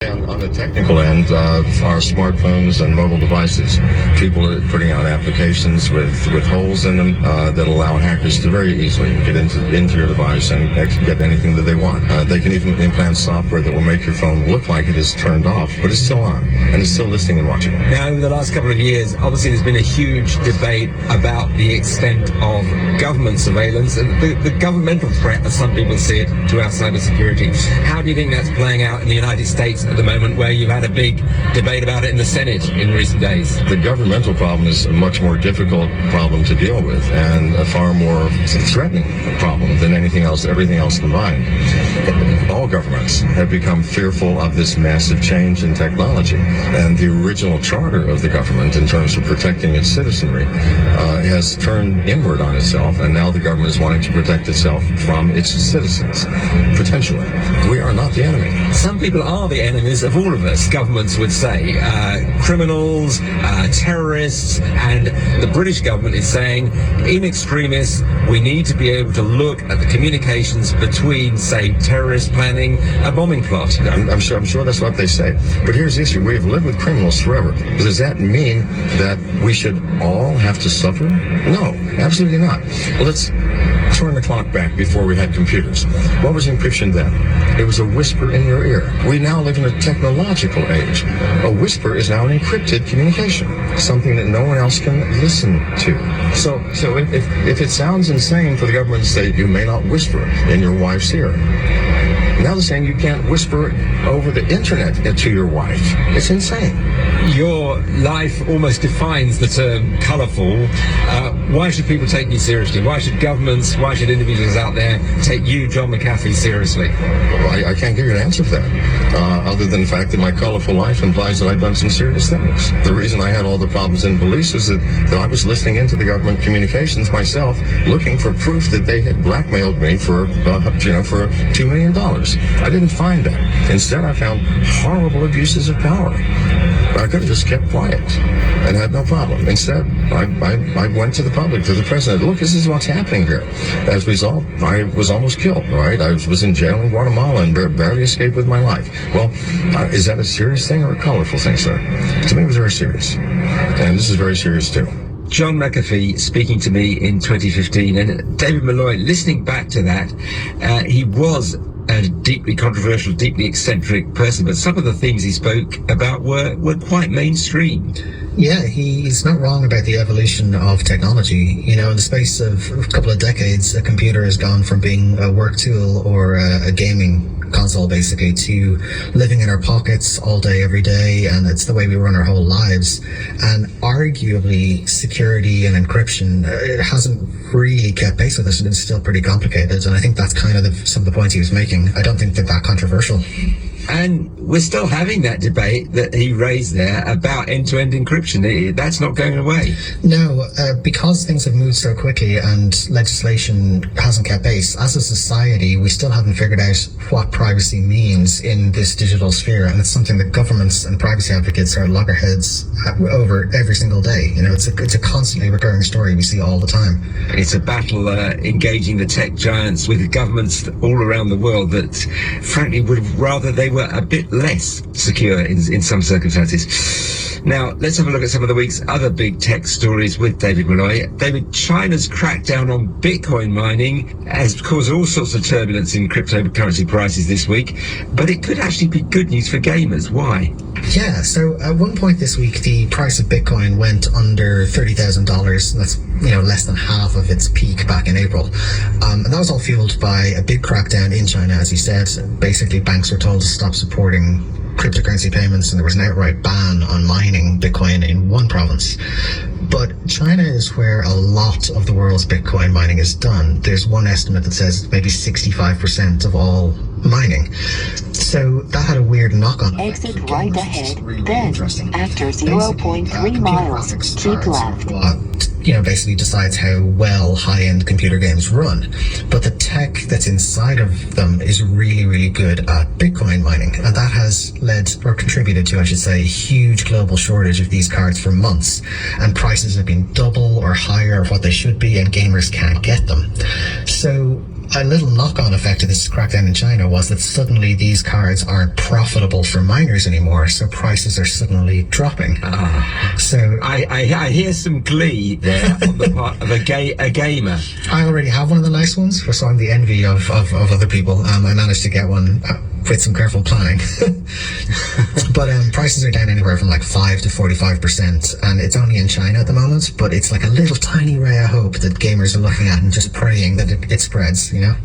on the technical end, our smartphones and mobile devices, people are putting out applications with holes in them that allow hackers to very easily get into your device and get anything that they want. They can even implant software that will make your phone look like it is turned off, but it's still on, and it's still listening and watching. Now, over the last couple of years, obviously there's been a huge debate about the extent of government surveillance and the governmental threat, as some people see it, to our cybersecurity. How do you think that's playing out in the United States at the moment, where you've had a big debate about it in the Senate in recent days? The governmental problem is a much more difficult problem to deal with and a far more threatening problem than everything else combined. All governments have become fearful of this massive change in technology, and the original charter of the government in terms of protecting its citizenry has turned inward on itself, and now the government is wanting to protect itself from its citizens. Potentially. We are not the enemy. Some people are the enemies of all of us, governments would say. Criminals, terrorists, and the British government is saying, in extremis, we need to be able to look at the communications between, say, terrorist planning, a bombing plot. I'm sure that's what they say. But here's the issue. We have lived with criminals forever. Does that mean that we should all have to suffer? No, absolutely not. Well, let's turn the clock back before we had computers. What was encryption then? It was a whisper in your ear. We now live in a technological age. A whisper is now an encrypted communication, something that no one else can listen to. So if it sounds insane for the government to say you may not whisper in your wife's ear, now they're saying you can't whisper over the internet to your wife. It's insane. Your life almost defines the term colourful. Why should people take you seriously? Why should governments, why should individuals out there take you, John McAfee, seriously? Well, I can't give you an answer for that, other than the fact that my colourful life implies that I've done some serious things. The reason I had all the problems in police is that I was listening into the government communications myself, looking for proof that they had blackmailed me for $2 million. I didn't find that. Instead, I found horrible abuses of power. I could have just kept quiet and had no problem. Instead, I went to the public, to the president. Look, this is what's happening here. As a result, I was almost killed, right? I was in jail in Guatemala and barely escaped with my life. Well, is that a serious thing or a colorful thing, sir? To me, it was very serious. And this is very serious, too. John McAfee speaking to me in 2015, and David Malloy, listening back to that, he was a deeply controversial, deeply eccentric person, but some of the things he spoke about were quite mainstream. Yeah, he's not wrong about the evolution of technology. You know, in the space of a couple of decades, a computer has gone from being a work tool or a gaming console, basically, to living in our pockets all day, every day, and it's the way we run our whole lives. And arguably, security and encryption, it hasn't really kept pace with us, and it's still pretty complicated. And I think that's kind of some of the points he was making. I don't think they're that controversial. And we're still having that debate that he raised there about end-to-end encryption. That's not going away. No, because things have moved so quickly and legislation hasn't kept pace, as a society, we still haven't figured out what privacy means in this digital sphere. And it's something that governments and privacy advocates are loggerheads over every single day. You know, it's a constantly recurring story we see all the time. It's a battle engaging the tech giants with governments all around the world that, frankly, would rather they were a bit less secure in some circumstances. Now, let's have a look at some of the week's other big tech stories with David Malloy. David, China's crackdown on Bitcoin mining has caused all sorts of turbulence in cryptocurrency prices this week, but it could actually be good news for gamers. Why? Yeah, so at one point this week, the price of Bitcoin went under $30,000. That's, less than half of its peak back in April. And that was all fueled by a big crackdown in China, as you said. Basically, banks were told to stop supporting cryptocurrency payments, and there was an outright ban on mining Bitcoin in one province. But China is where a lot of the world's Bitcoin mining is done. There's one estimate that says maybe 65% of all mining. So that had a weird knock-on. Exit right ahead, then after 0.3 miles, keep left. Basically decides how well high-end computer games run. But the tech that's inside of them is really, really good at Bitcoin mining. And that has led, or contributed to, I should say, a huge global shortage of these cards for months. And prices have been double or higher of what they should be, and gamers can't get them. So a little knock-on effect of this crackdown in China was that suddenly these cards aren't profitable for miners anymore, so prices are suddenly dropping. So I hear some glee there on the part of a gamer. I already have one of the nice ones, so I'm the envy of other people. I managed to get one with some careful planning. But prices are down anywhere from like 5 to 45%, and it's only in China at the moment, but it's like a little tiny ray of hope that gamers are looking at and just praying that it spreads, you know?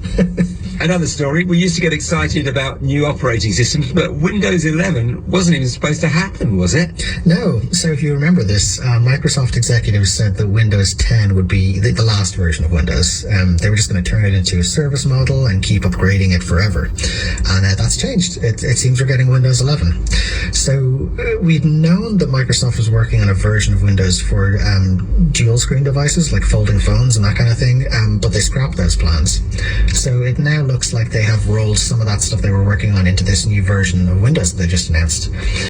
Another story, we used to get excited about new operating systems, but Windows 11 wasn't even supposed to happen, was it? No. So if you remember this, Microsoft executives said that Windows 10 would be the last version of Windows. They were just going to turn it into a service model and keep upgrading it forever. And that's changed. It seems we're getting Windows 11. So we'd known that Microsoft was working on a version of Windows for dual screen devices like folding phones and that kind of thing, but they scrapped those plans. So it now looks like they have rolled some of that stuff they were working on into this new version of Windows that they just announced.